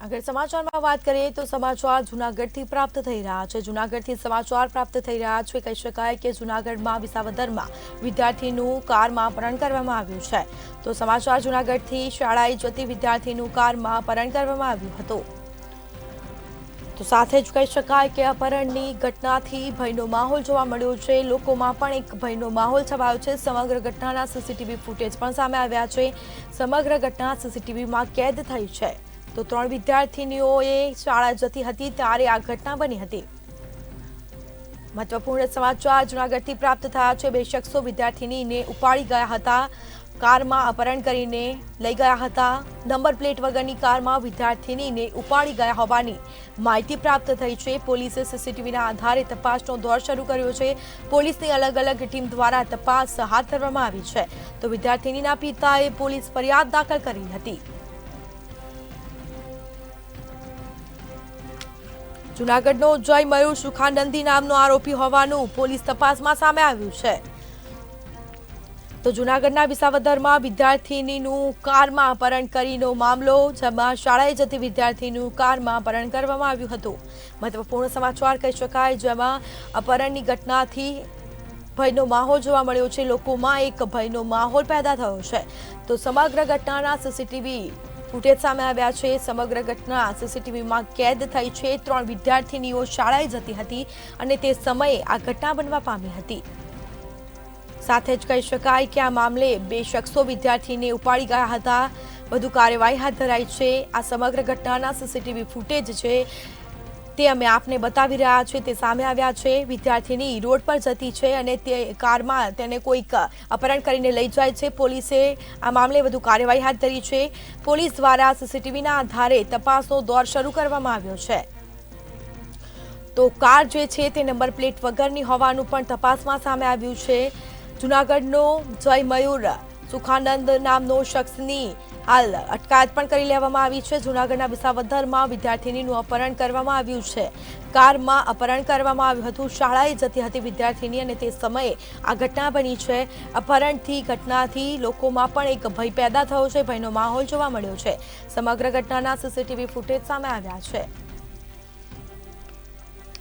આગળ સમાચારમાં વાત કરીએ તો સમાચાર જૂનાગઢથી પ્રાપ્ત થઈ રહ્યા છે। જૂનાગઢથી સમાચાર પ્રાપ્ત થઈ રહ્યા છે। કહી શકાય કે જૂનાગઢમાં વિસાવદરમાં વિદ્યાર્થીનું કારમાં અપહરણ કરવામાં આવ્યું છે। તો સમાચાર જૂનાગઢથી શાળાએ જતી વિદ્યાર્થીનું કારમાં અપહરણ કરવામાં આવ્યું હતું। તો સાથે જ કહી શકાય કે અપહરણની ઘટનાથી ભયનો માહોલ જોવા મળ્યો છે। લોકોમાં પણ એક ભયનો માહોલ છવાયો છે। સમગ્ર ઘટનાના સીસીટીવી ફૂટેજ પણ સામે આવ્યા છે। સમગ્ર ઘટના સીસીટીવીમાં કેદ થઈ છે। તો 3 વિદ્યાર્થીનીઓએ શાળા જતી હતી ત્યારે આ ઘટના બની હતી। મહત્વપૂર્ણ સમાચાર જૂનાગઢથી પ્રાપ્ત થયા છે। 2 શખ્સો વિદ્યાર્થીનીને ઉપાડી ગયા હતા। કારમાં અપહરણ કરીને લઈ ગયા હતા। નંબર પ્લેટ વગરની કારમાં વિદ્યાર્થીનીને ઉપાડી ગયા હોવાની માહિતી પ્રાપ્ત થઈ છે। પોલીસે સીસીટીવીના આધારે તપાસનો દોર શરૂ કર્યો છે। પોલીસની અલગ અલગ ટીમ દ્વારા તપાસ હાથ ધરવામાં આવી છે। તો વિદ્યાર્થીનીના પિતાએ પોલીસ ફરિયાદ દાખલ કરી હતી। જૂનાગઢનો જય મયુર સુખાનંદી નામનો આરોપી હોવાનું પોલીસ તપાસમાં સામે આવ્યું છે। તો જૂનાગઢના વિસાવદરમાં વિદ્યાર્થીનીનું કારમાં અપહરણ કરીનો મામલો, જેમાં શાળાએ જતી વિદ્યાર્થીનું કારમાં અપહરણ કરવામાં આવ્યું હતું। મહત્વપૂર્ણ સમાચાર કહી શકાય, જેમાં અપહરણની ઘટનાથી ભયનો માહોલ જોવા મળ્યો છે। લોકોમાં એક ભયનો માહોલ પેદા થયો છે। તો સમગ્ર ઘટનાના સીસીટીવી ફૂટેજ સામે આવ્યા છે। સમગ્ર ઘટના સીસીટીવીમાં કેદ થઈ છે। 3 વિદ્યાર્થીનીઓ શાળાએ જતી હતી અને તે સમયે આ ઘટના બનવા પામી હતી। સાથે જ કહી શકાય કે આ મામલે 2 શખ્સો વિદ્યાર્થીને ઉપાડી ગયા હતા। વધુ કાર્યવાહી હાથ ધરાઈ છે। આ સમગ્ર ઘટનાના સીસીટીવી ફૂટેજ છે તે અમે આપને બતાવી રહ્યા છે। તે સામે આવ્યા છે। વિદ્યાર્થીની રોડ પર જતી છે અને તે કારમાં તેને કોઈક અપહરણ કરીને લઈ જાય છે। પોલીસે આ મામલે વધુ કાર્યવાહી હાથ ધરી છે। પોલીસ દ્વારા સીસીટીવીના આધારે તપાસનો દોર શરૂ કરવામાં આવ્યો છે। તો કાર જે છે તે નંબર પ્લેટ વગરની હોવાનું પણ તપાસમાં સામે આવ્યું છે। જૂનાગઢનો જય મયુર સુખાનંદ નામનો શખ્સની હાલ અટકાયત પણ કરી લેવામાં આવી છે। જૂનાગઢના વિસાવદરમાં વિદ્યાર્થીનીનું અપહરણ કરવામાં આવ્યું છે। કારમાં અપહરણ કરવામાં આવ્યું હતું। શાળાએ જતી હતી વિદ્યાર્થીની અને તે સમયે આ ઘટના બની છે। અપહરણથી ઘટનાથી લોકોમાં પણ એક ભય પેદા થયો છે। ભયનો માહોલ જોવા મળ્યો છે। સમગ્ર ઘટનાના સીસીટીવી ફૂટેજ સામે આવ્યા છે।